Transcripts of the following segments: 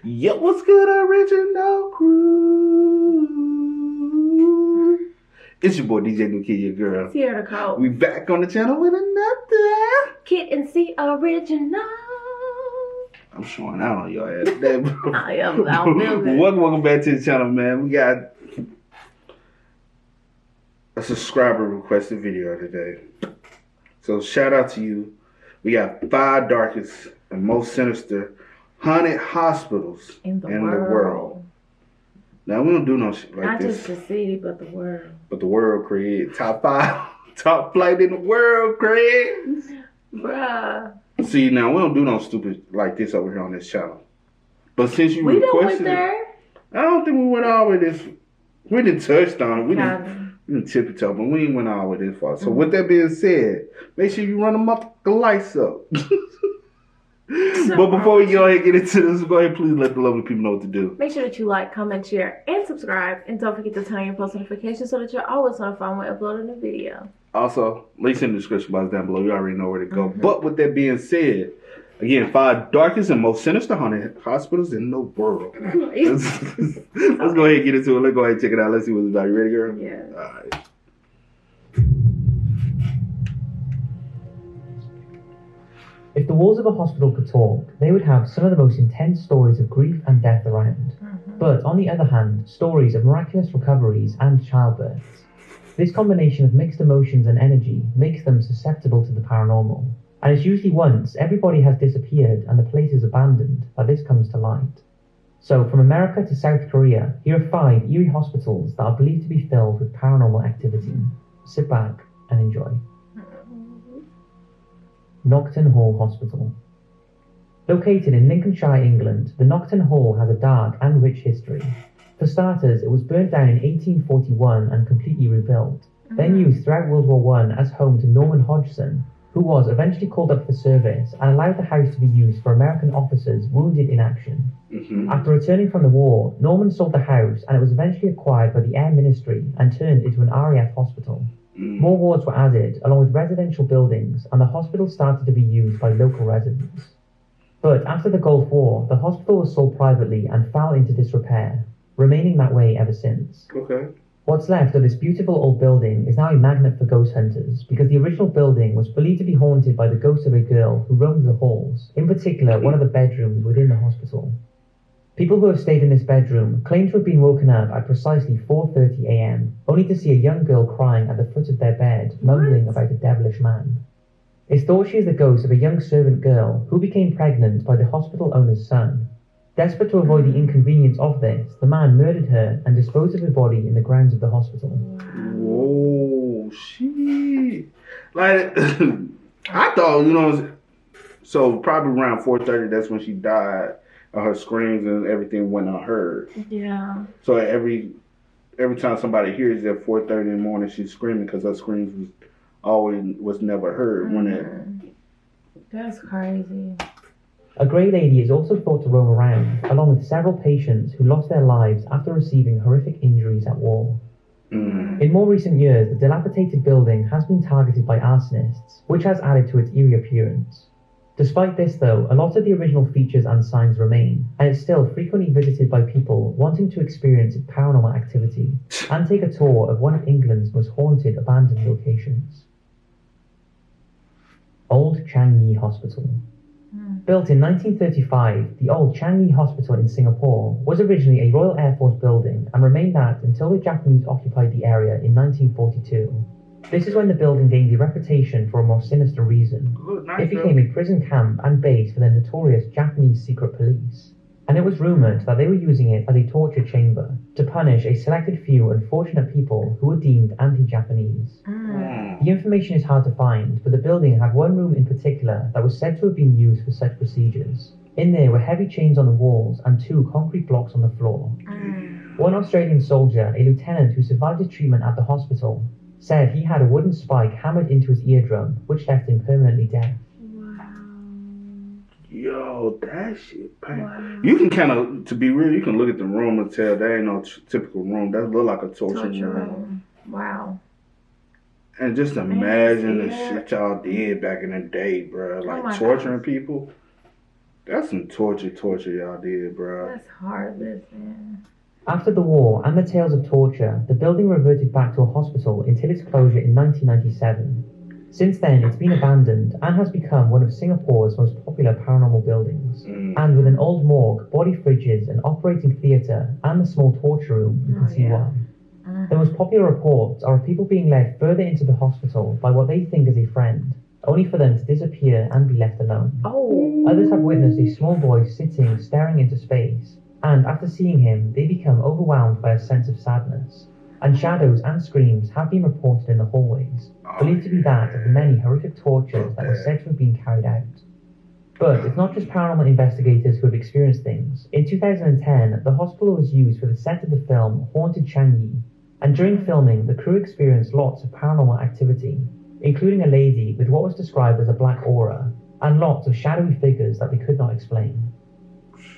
Yo, what's good, original crew? It's your boy DJ New Kid, your girl. Sierra Cole. We back on the channel with another Kid and C original. I'm showing out on y'all ass today, bro. I don't feel good. Welcome back to the channel, man. We got a subscriber requested video today. So shout out to you. We got 5 darkest and most sinister haunted hospitals in the world. Now we don't do no shit like Not this. just the city, but the world. But the world, Craig. Top 5, top flight in the world, Craig. Bruh. See, now we don't do no stupid like this over here on this channel. But since you We don't requested went there. I don't think we went all with this. We didn't touch on it. We Kinda. didn't tippy toe, but we ain't went all with this far. So with that being said, make sure you run them up the lights up. But before we go ahead and get into this, go ahead, please let the lovely people know what to do. Make sure that you like, comment, share, and subscribe. And don't forget to turn on your post notifications so that you're always notified when we upload a new video. Also, links in the description box down below. You already know where to go. But with that being said, again, 5 darkest and most sinister haunted hospitals in the world. Let's go ahead and get into it. Let's go ahead and check it out. Let's see what's about. You ready, girl? Yeah. All right. If the walls of a hospital could talk, they would have some of the most intense stories of grief and death around. But on the other hand, stories of miraculous recoveries and childbirths. This combination of mixed emotions and energy makes them susceptible to the paranormal. And it's usually once everybody has disappeared and the place is abandoned that this comes to light. So from America to South Korea, here are 5 eerie hospitals that are believed to be filled with paranormal activity. Sit back and enjoy. Knockton Hall Hospital. Located in Lincolnshire, England, the Knockton Hall has a dark and rich history. For starters, it was burnt down in 1841 and completely rebuilt, then used throughout World War I as home to Norman Hodgson, who was eventually called up for service and allowed the house to be used for American officers wounded in action. After returning from the war, Norman sold the house and it was eventually acquired by the Air Ministry and turned into an RAF hospital. More wards were added, along with residential buildings, and the hospital started to be used by local residents. But after the Gulf War, the hospital was sold privately and fell into disrepair, remaining that way ever since. Okay. What's left of this beautiful old building is now a magnet for ghost hunters, because the original building was believed to be haunted by the ghost of a girl who roamed the halls, in particular one of the bedrooms within the hospital. People who have stayed in this bedroom claim to have been woken up at precisely 4:30 a.m, only to see a young girl crying at the foot of their bed, mumbling about a devilish man. It's thought she is the ghost of a young servant girl who became pregnant by the hospital owner's son. Desperate to avoid the inconvenience of this, the man murdered her and disposed of her body in the grounds of the hospital. Whoa, shit. Like, I thought, so probably around 4:30, that's when she died. Her screams and everything went unheard. Yeah. So every time somebody hears it at 4:30 in the morning, she's screaming because her screams was never heard. That's crazy. A grey lady is also thought to roam around, along with several patients who lost their lives after receiving horrific injuries at war. In more recent years, the dilapidated building has been targeted by arsonists, which has added to its eerie appearance. Despite this though, a lot of the original features and signs remain, and it's still frequently visited by people wanting to experience its paranormal activity and take a tour of one of England's most haunted abandoned locations. Old Changi Hospital. Built in 1935, the old Changi Hospital in Singapore was originally a Royal Air Force building and remained that until the Japanese occupied the area in 1942. This is when the building gained a reputation for a more sinister reason. It became a prison camp and base for the notorious Japanese secret police, and it was rumoured that they were using it as a torture chamber to punish a selected few unfortunate people who were deemed anti-Japanese. The information is hard to find, but the building had one room in particular that was said to have been used for such procedures. In there were heavy chains on the walls and 2 concrete blocks on the floor. One Australian soldier, a lieutenant who survived his treatment at the hospital, said he had a wooden spike hammered into his eardrum, which left him permanently deaf. Wow. Yo, that shit, man. Wow. You can kind of, to be real, you can look at the room and tell that ain't no typical room. That look like a torture room. Wow. And just imagine the shit y'all did back in the day, bro. Like torturing people. That's some torture y'all did, bro. That's heartless, man. After the war and the tales of torture, the building reverted back to a hospital until its closure in 1997. Since then, it's been abandoned and has become one of Singapore's most popular paranormal buildings. And with an old morgue, body fridges, an operating theatre, and a small torture room, you can see why. The most popular reports are of people being led further into the hospital by what they think is a friend, only for them to disappear and be left alone. Others have witnessed a small boy sitting, staring into space, and after seeing him, they become overwhelmed by a sense of sadness. And shadows and screams have been reported in the hallways, believed to be that of the many horrific tortures that were said to have been carried out. But it's not just paranormal investigators who have experienced things. In 2010, the hospital was used for the set of the film Haunted Changi, and during filming, the crew experienced lots of paranormal activity, including a lady with what was described as a black aura, and lots of shadowy figures that they could not explain.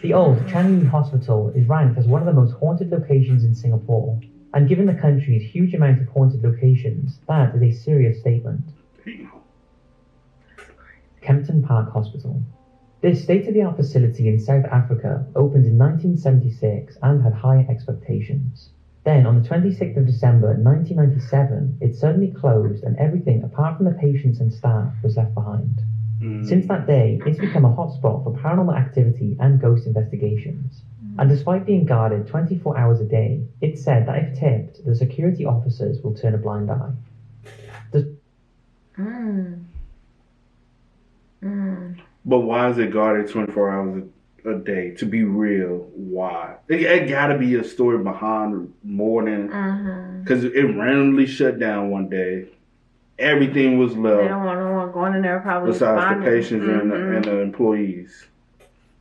The old Changi Hospital is ranked as one of the most haunted locations in Singapore, and given the country's huge amount of haunted locations, that is a serious statement. Kempton Park Hospital. This state-of-the-art facility in South Africa opened in 1976 and had high expectations. Then, on the 26th of December 1997, it suddenly closed and everything apart from the patients and staff was left behind. Since that day, it's become a hotspot for paranormal activity and ghost investigations. And despite being guarded 24 hours a day, it's said that if tipped, the security officers will turn a blind eye. But why is it guarded 24 hours a day? To be real, why? It gotta be a story behind more than... Because it randomly shut down one day. Everything was left. They don't want no one going in there probably. Besides the patients and the employees.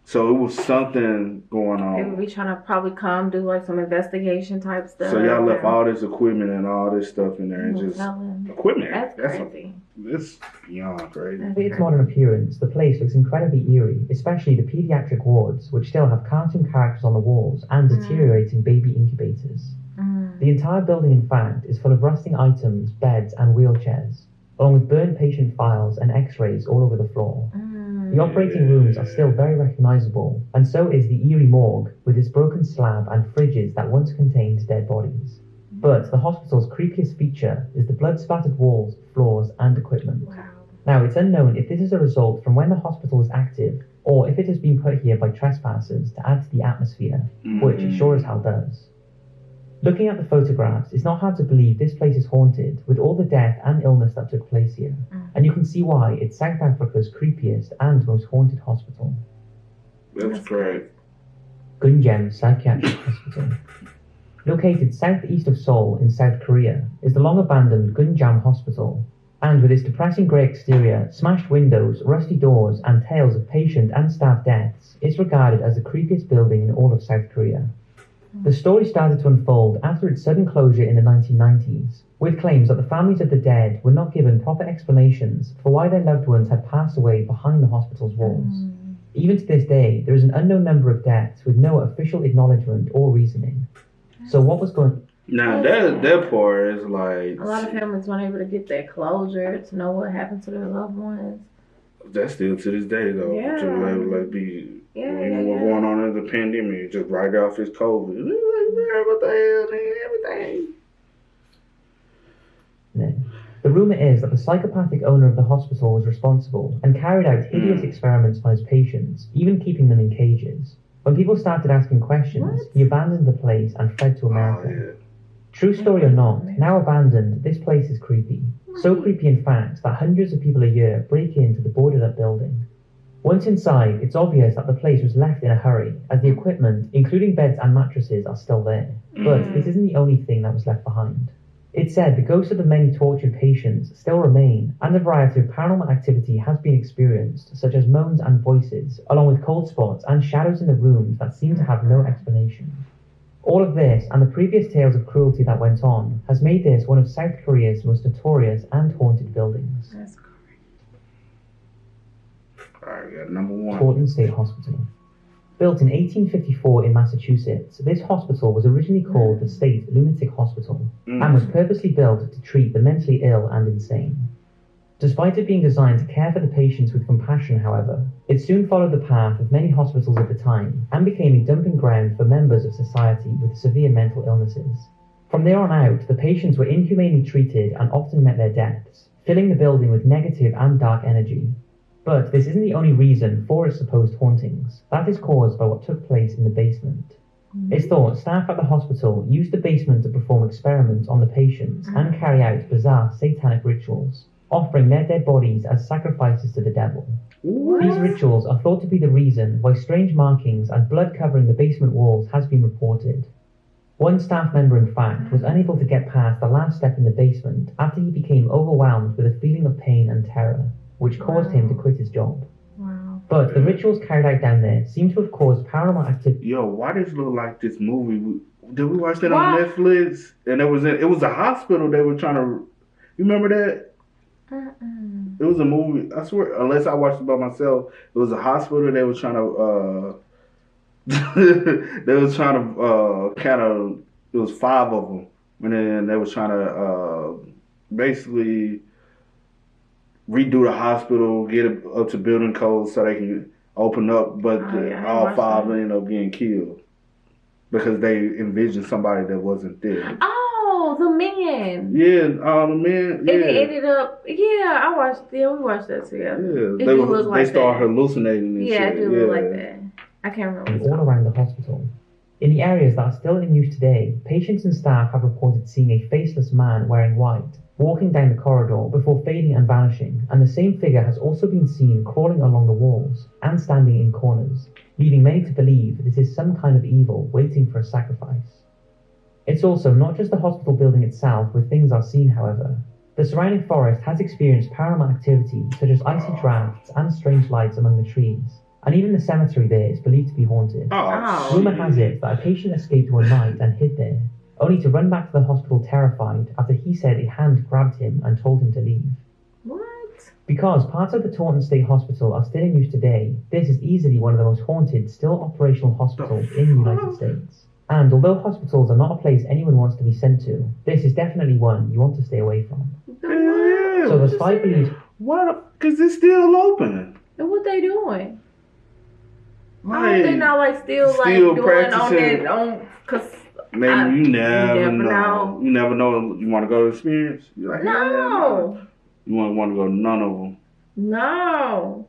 So it was something going on. They would be trying to probably come do like some investigation type stuff. So y'all left all this equipment and all this stuff in there and just equipment. That's crazy. It's beyond crazy. For its modern appearance, the place looks incredibly eerie, especially the pediatric wards, which still have cartoon characters on the walls and deteriorating baby incubators. The entire building, in fact, is full of rusting items, beds, and wheelchairs, along with burned patient files and x-rays all over the floor. The operating rooms are still very recognizable, and so is the eerie morgue, with its broken slab and fridges that once contained dead bodies. But the hospital's creepiest feature is the blood-spattered walls, floors, and equipment. Now, it's unknown if this is a result from when the hospital was active, or if it has been put here by trespassers to add to the atmosphere, which it sure as hell does. Looking at the photographs, it's not hard to believe this place is haunted, with all the death and illness that took place here, and you can see why it's South Africa's creepiest and most haunted hospital. That's great. Gonjiam Psychiatric Hospital. Located southeast of Seoul in South Korea is the long-abandoned Gonjiam Hospital, and with its depressing grey exterior, smashed windows, rusty doors, and tales of patient and staff deaths, it's regarded as the creepiest building in all of South Korea. The story started to unfold after its sudden closure in the 1990s, with claims that the families of the dead were not given proper explanations for why their loved ones had passed away behind the hospital's walls. Even to this day, there is an unknown number of deaths with no official acknowledgement or reasoning. So what was going... Now, that part is like... A lot of families weren't able to get that closure to know what happened to their loved ones. That's still to this day, though. Yeah. What's going on in the pandemic, just right off his COVID. What the hell, everything. The rumour is that the psychopathic owner of the hospital was responsible and carried out hideous experiments on his patients, even keeping them in cages. When people started asking questions, he abandoned the place and fled to America. True story or not, now abandoned, this place is creepy. So creepy in fact that hundreds of people a year break into the boarded-up building. Once inside, it's obvious that the place was left in a hurry, as the equipment, including beds and mattresses, are still there. But this isn't the only thing that was left behind. It's said the ghosts of the many tortured patients still remain, and a variety of paranormal activity has been experienced, such as moans and voices, along with cold spots and shadows in the rooms that seem to have no explanation. All of this, and the previous tales of cruelty that went on, has made this one of South Korea's most notorious and haunted buildings. That's correct. Alright, we got number one. Taunton State Hospital. Built in 1854 in Massachusetts, this hospital was originally called the State Lunatic Hospital, and was purposely built to treat the mentally ill and insane. Despite it being designed to care for the patients with compassion, however, it soon followed the path of many hospitals at the time and became a dumping ground for members of society with severe mental illnesses. From there on out, the patients were inhumanely treated and often met their deaths, filling the building with negative and dark energy. But this isn't the only reason for its supposed hauntings. That is caused by what took place in the basement. It's thought staff at the hospital used the basement to perform experiments on the patients and carry out bizarre satanic rituals, offering their dead bodies as sacrifices to the devil. What? These rituals are thought to be the reason why strange markings and blood covering the basement walls has been reported. One staff member, in fact, was unable to get past the last step in the basement after he became overwhelmed with a feeling of pain and terror, which caused him to quit his job. Wow. But the rituals carried out down there seem to have caused paranormal activity. Yo, why does it look like this movie? Did we watch that on Netflix? And it was a hospital they were trying to... You remember that? It was a movie. I swear, unless I watched it by myself, it was a hospital. They were trying to... they was trying to kind of... It was 5 of them. And then they was trying to basically redo the hospital, get it up to building codes so they can open up. But all 5 ended up getting killed because they envisioned somebody that wasn't there. Oh, the man. Yeah, the man. Yeah. And it ended up. Yeah, we watched that together. Yeah, they started hallucinating and shit. Yeah, it did look like that. I can't remember. All around the hospital. In the areas that are still in use today, patients and staff have reported seeing a faceless man wearing white, walking down the corridor before fading and vanishing, and the same figure has also been seen crawling along the walls and standing in corners, leading many to believe this is some kind of evil waiting for a sacrifice. It's also not just the hospital building itself where things are seen, however. The surrounding forest has experienced paranormal activity such as icy drafts and strange lights among the trees, and even the cemetery there is believed to be haunted. Rumour has it that a patient escaped one night and hid there, only to run back to the hospital terrified after he said a hand grabbed him and told him to leave. What? Because parts of the Taunton State Hospital are still in use today, this is easily one of the most haunted, still operational hospitals in the United States. And although hospitals are not a place anyone wants to be sent to, this is definitely one you want to stay away from. Yeah, So there's 5 believed... What? Because it's still open. And what they doing? Like, They not like still doing practicing. Cause maybe you never know. You never know. You want to go to experience? You're like, no. You want to go to none of them? No.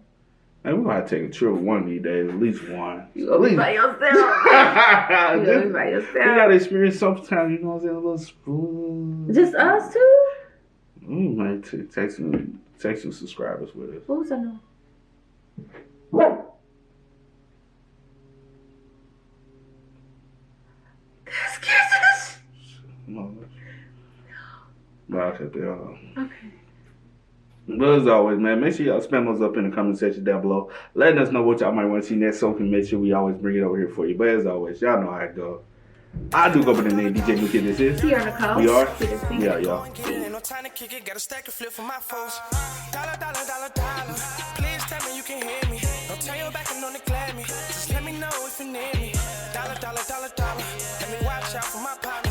Hey, we gotta take a trip one of these days, at least one. You gonna be by yourself. You gonna be by yourself. We gotta experience sometimes, you know what I'm saying? A little spoon. Just us two? We might take some subscribers with us. What was that noise? That's kisses. No. I'll cut that off. Okay. But as always, man, make sure y'all spam those up in the comment section down below. Letting us know what y'all might want to see next so we can make sure we always bring it over here for you. But as always, y'all know how it go. I do go by the name DJ Mookie. This is. Here, Nicole. We are. Yeah, y'all. Ain't no time to kick it, got a stack of flip for my folks. Dollar, dollar, dollar, dollar. Please tell me you can hear me. Don't turn your back and don't neglect me. Just let me know if you need me. Dollar, dollar, dollar, dollar. Let me watch out for my partner.